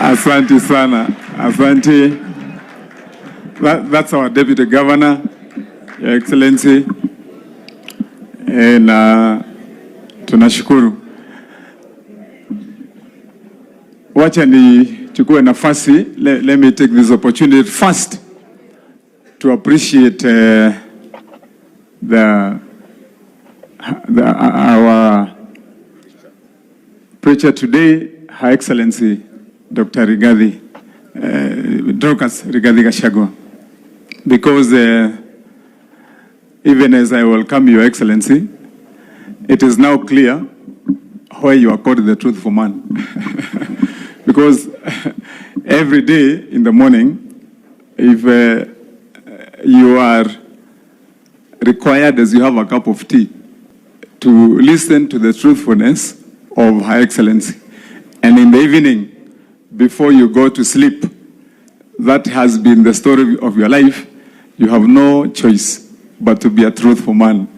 Asante sana. Asante. That's our Deputy Governor, Your Excellency. And tunashukuru. Wacha nichukue nafasi. Let me take this opportunity first to appreciate our preacher today, Her Excellency Dr. Rigathi Gachagua, because even as I welcome Your Excellency, it is now clear why you are called the truthful man. Because every day in the morning, if you are required, as you have a cup of tea, to listen to the truthfulness of Her Excellency, and in the evening, before you go to sleep, that has been the story of your life. You have no choice but to be a truthful man.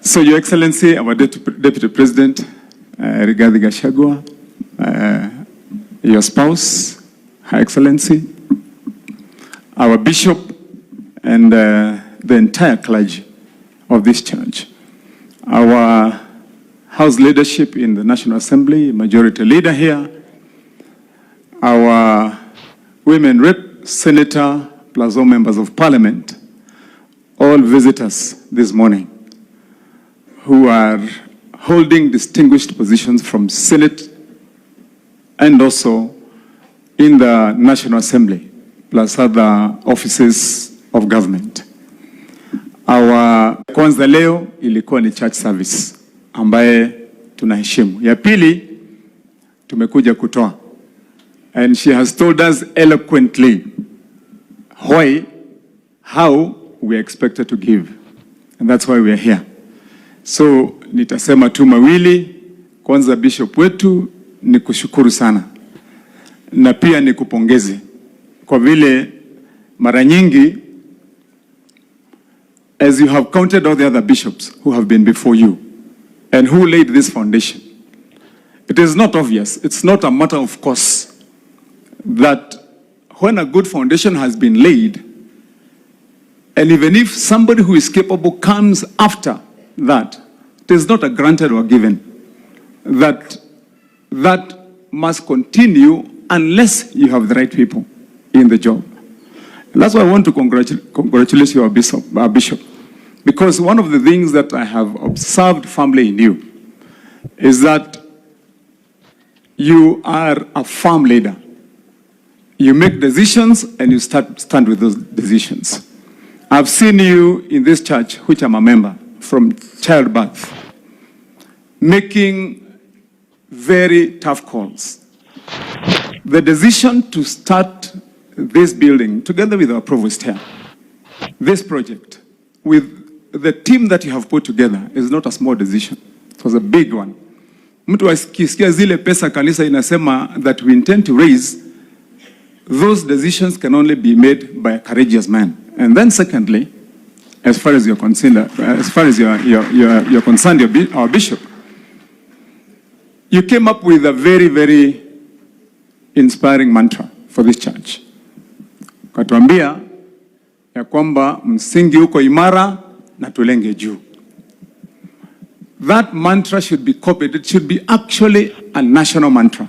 So, Your Excellency, our Deputy President, Rigathi Gachagua, your spouse, Her Excellency, our Bishop, and the entire clergy of this church, our House leadership in the National Assembly, Majority Leader here, our Women Rep, Senator, plus all members of Parliament, all visitors this morning who are holding distinguished positions from Senate and also in the National Assembly, plus other offices of government. Our kwanza leo ilikuwa ni church service ambaye tunaheshimu. Ya pili tumekuja kutoa. And she has told us eloquently why, how we are expected to give. And that's why we are here. So nitasema tu mawili. Kwanza Bishop wetu ni kushukuru sana. Na pia ni kupongeze. Kwa vile mara nyingi, as you have counted all the other bishops who have been before you and who laid this foundation, it is not obvious, it's not a matter of course, that when a good foundation has been laid, and even if somebody who is capable comes after that, it is not a granted or given, that must continue unless you have the right people in the job. And that's why I want to congratulate you, our bishop, because one of the things that I have observed firmly in you is that you are a firm leader. You make decisions and you stand with those decisions. I've seen you in this church, which I'm a member, from childbirth, making very tough calls. The decision to start this building, together with our provost here, this project, with the team that you have put together, is not a small decision. It was a big one. Mtu akisikia zile pesa kanisa inasema that we intend to raise, those decisions can only be made by a courageous man. And then secondly, as far as you're concerned, our bishop, you came up with a very, very inspiring mantra for this church. Katuambia ya kwamba msingi uko imara na tulenge juu. That mantra should be copied. It should be actually a national mantra.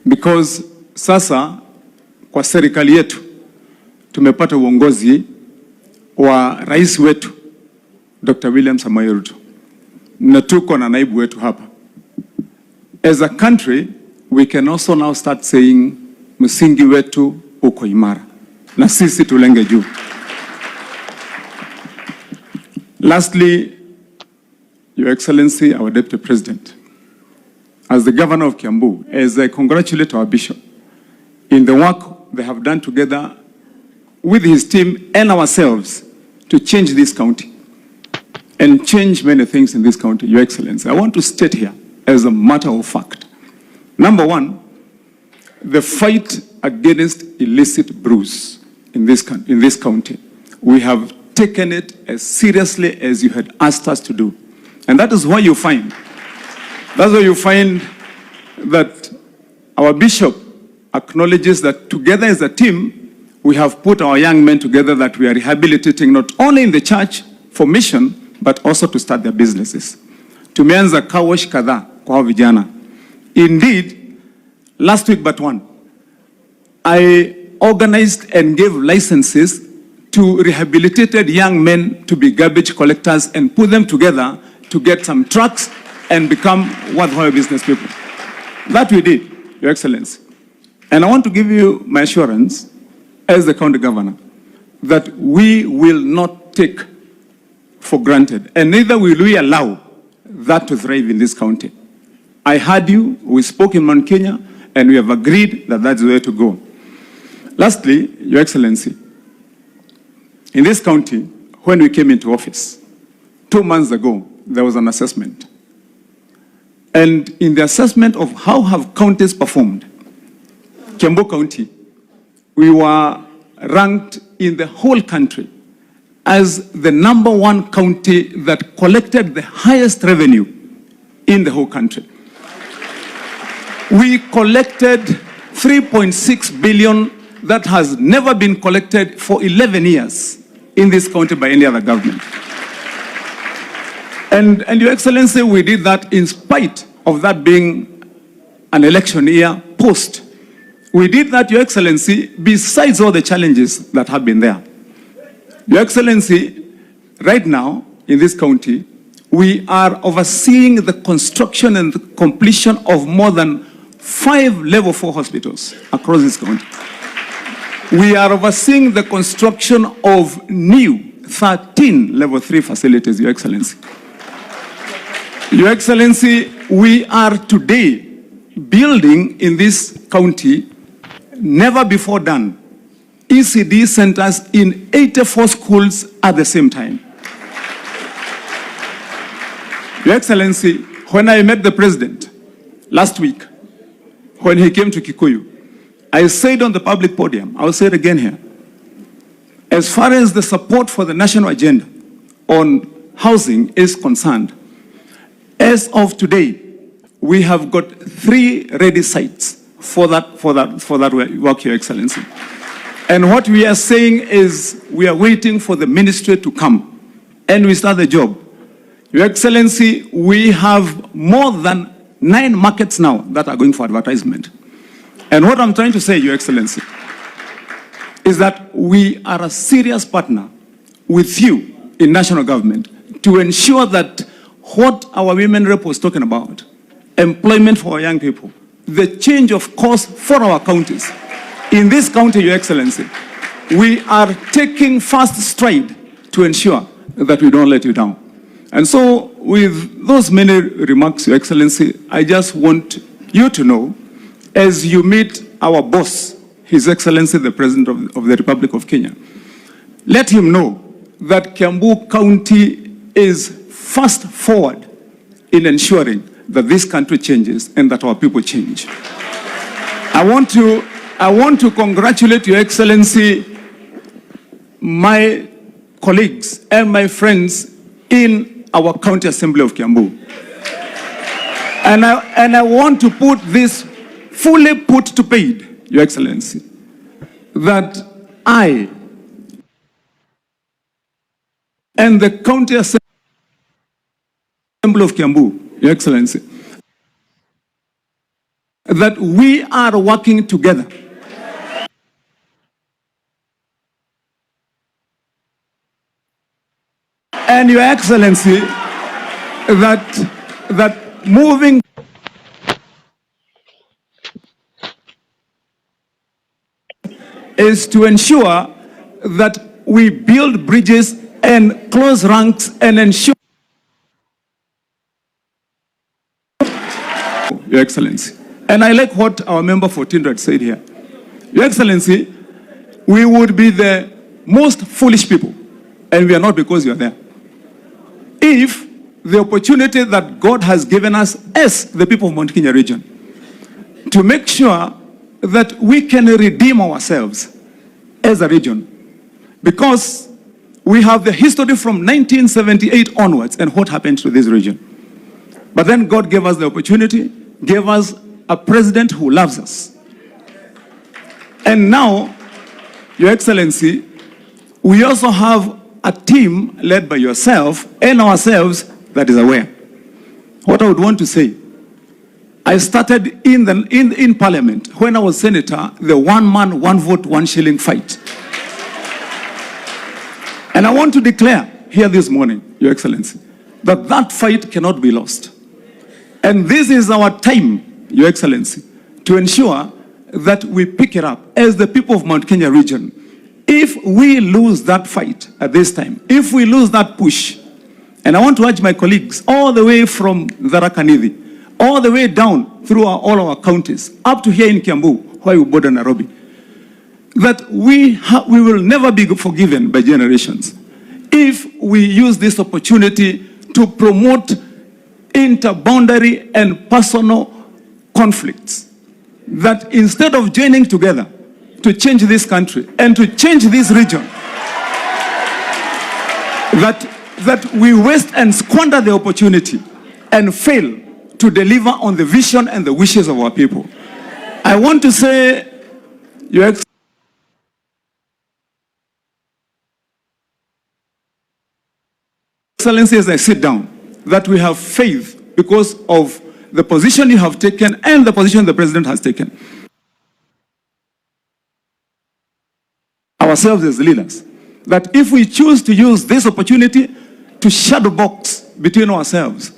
Because sasa kwa serikali yetu tumepata uongozi wa rais wetu Dr. William Samoei Ruto. Na tuko na naibu wetu hapa. As a country, we can also now start saying msingi wetu uko imara. Na sisi tulenge juu. Lastly, Your Excellency, our Deputy President, as the Governor of Kiambu, as I congratulate our Bishop in the work they have done together with his team and ourselves to change this county and change many things in this county, Your Excellency. I want to state here as a matter of fact. Number one, the fight against illicit brews in this county, we have taken it as seriously as you had asked us to do. And that is why you find, that our bishop acknowledges that together as a team, we have put our young men together that we are rehabilitating not only in the church for mission, but also to start their businesses. Tumeanza car wash kadhaa kwa hao vijana. Indeed, last week but one, I organized and gave licenses to rehabilitated young men to be garbage collectors and put them together to get some trucks and become worthwhile business people. That we did, Your Excellency. And I want to give you my assurance as the county governor that we will not take for granted, and neither will we allow that to thrive in this county. I heard you, we spoke in Mount Kenya, and we have agreed that that's the way to go. Lastly, Your Excellency, in this county, when we came into office, 2 months ago, there was an assessment. And in the assessment of how have counties performed, Kiambu County, we were ranked in the whole country as the #1 county that collected the highest revenue in the whole country. We collected 3.6 billion that has never been collected for 11 years in this county by any other government. And Your Excellency, we did that in spite of that being an election year post. We did that, Your Excellency, besides all the challenges that have been there. Your Excellency, right now in this county, we are overseeing the construction and the completion of more than 5 level 4 hospitals across this county. We are overseeing the construction of new 13 level 3 facilities, Your Excellency. Your Excellency, we are today building in this county, never before done, ECD centers in 84 schools at the same time. Your Excellency, when I met the president last week, when he came to Kikuyu, I said on the public podium, I'll say it again here, as far as the support for the national agenda on housing is concerned, as of today, we have got 3 ready sites for that work, Your Excellency. And what we are saying is we are waiting for the ministry to come and we start the job. Your Excellency, we have more than 9 markets now that are going for advertisement. And what I'm trying to say, Your Excellency, is that we are a serious partner with you in national government to ensure that what our women rep was talking about, employment for our young people, the change of course for our counties. In this county, Your Excellency, we are taking fast stride to ensure that we don't let you down. And so with those many remarks, Your Excellency, I just want you to know, as you meet our boss, His Excellency, the President of the Republic of Kenya, let him know that Kiambu County is fast forward in ensuring that this country changes and that our people change. I want to congratulate Your Excellency, my colleagues and my friends in our County Assembly of Kiambu. And I want to put this fully put to paid, Your Excellency, that I and the County Assembly of Kiambu, Your Excellency, that we are working together and Your Excellency, that moving is to ensure that we build bridges and close ranks and ensure, Your Excellency. And I like what our member for Tindred said here. Your Excellency, we would be the most foolish people, and we are not because you are there, if the opportunity that God has given us as the people of Mount Kenya region to make sure that we can redeem ourselves as a region, because We have the history from 1978 onwards and what happened to this region. But then God gave us the opportunity, gave us a president who loves us. And now, Your Excellency, we also have a team led by yourself and ourselves that is aware. What I would want to say, I started in Parliament when I was senator, the 1 man, 1 vote, 1 shilling fight. And I want to declare here this morning, Your Excellency, that that fight cannot be lost. And this is our time, Your Excellency, to ensure that we pick it up as the people of Mount Kenya region. If we lose that fight at this time, if we lose that push, and I want to urge my colleagues all the way from Tharaka-Nithi, all the way down through all our counties, up to here in Kiambu, where we border Nairobi, that we will never be forgiven by generations if we use this opportunity to promote interboundary and personal conflicts. That instead of joining together to change this country and to change this region, that we waste and squander the opportunity and fail to deliver on the vision and the wishes of our people. I want to say, Your Excellency, as I sit down, that we have faith because of the position you have taken and the position the President has taken. Ourselves as leaders, that if we choose to use this opportunity to shadow box between ourselves,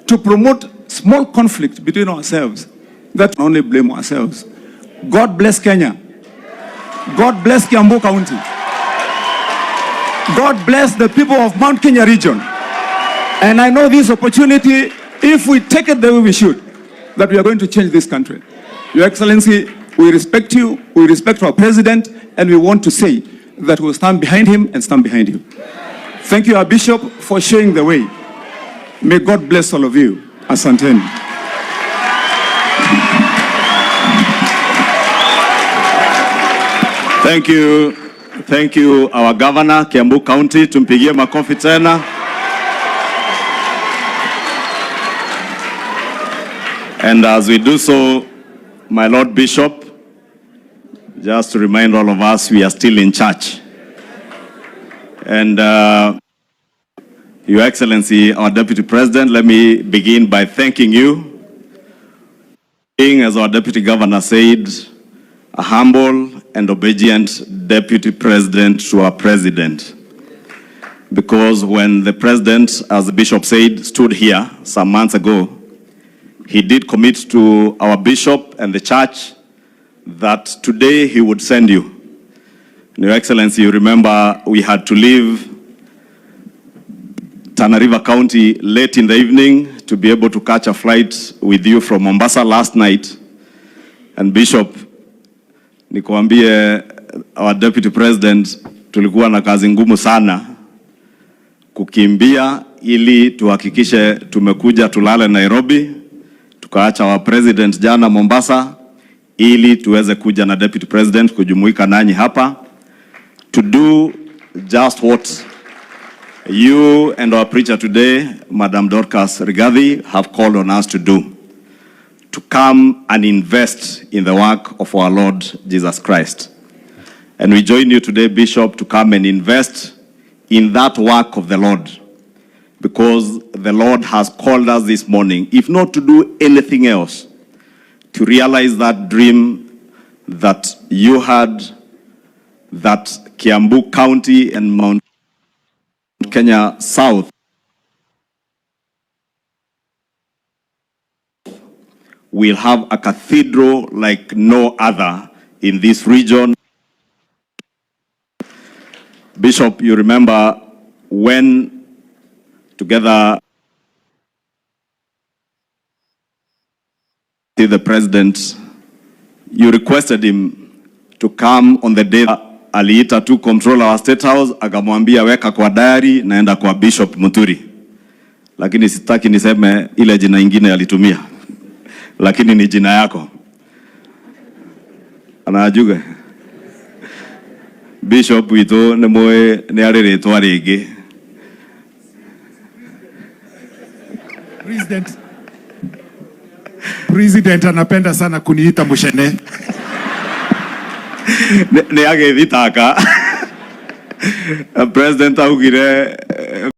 to promote small conflict between ourselves, that we only blame ourselves. God bless Kenya. God bless Kiambu County. God bless the people of Mount Kenya region. And I know this opportunity, if we take it the way we should, that we are going to change this country. Your Excellency, we respect you, we respect our president, and we want to say that we'll stand behind him and stand behind you. Thank you, our bishop, for showing the way. May God bless all of you. Asanteni. Thank you. Thank you, our governor, Kiambu County. Tumpigie makofi tena. And as we do so, my Lord Bishop, just to remind all of us, we are still in church. And Your Excellency, our Deputy President, let me begin by thanking you. Being, as our Deputy Governor said, a humble and obedient Deputy President to our President. Because when the President, as the Bishop said, stood here some months ago, he did commit to our Bishop and the church that today he would send you. Your Excellency, you remember we had to leave Tana River County late in the evening to be able to catch a flight with you from Mombasa last night. And Bishop, nikuambie, our Deputy President, tulikuwa na kazi ngumu sana kukimbia ili tuhakikishe tumekuja tulale Nairobi, tukaacha our President jana Mombasa ili tuweze kuja na Deputy President kujumuika nanyi hapa to do just what you and our preacher today, Madam Dorcas Rigathi, have called on us to do. To come and invest in the work of our Lord Jesus Christ. And we join you today, Bishop, to come and invest in that work of the Lord. Because the Lord has called us this morning, if not to do anything else, to realize that dream that you had, that Kiambu County and Mount Kenya South will have a cathedral like no other in this region. Bishop, you remember when together with the President, you requested him to come on the day aliita to control our State House, akamwambia weka kwa diary naenda kwa Bishop Muturi. Lakini sitaki niseme ile jina ingine alitumia. Lakini ni jina yako. Anajua. Bishop witũ nĩ mũĩ nĩ arĩ rĩtwa rĩngĩ. President anapenda sana kuniita Mushene. Nĩ agĩthitaka. President augire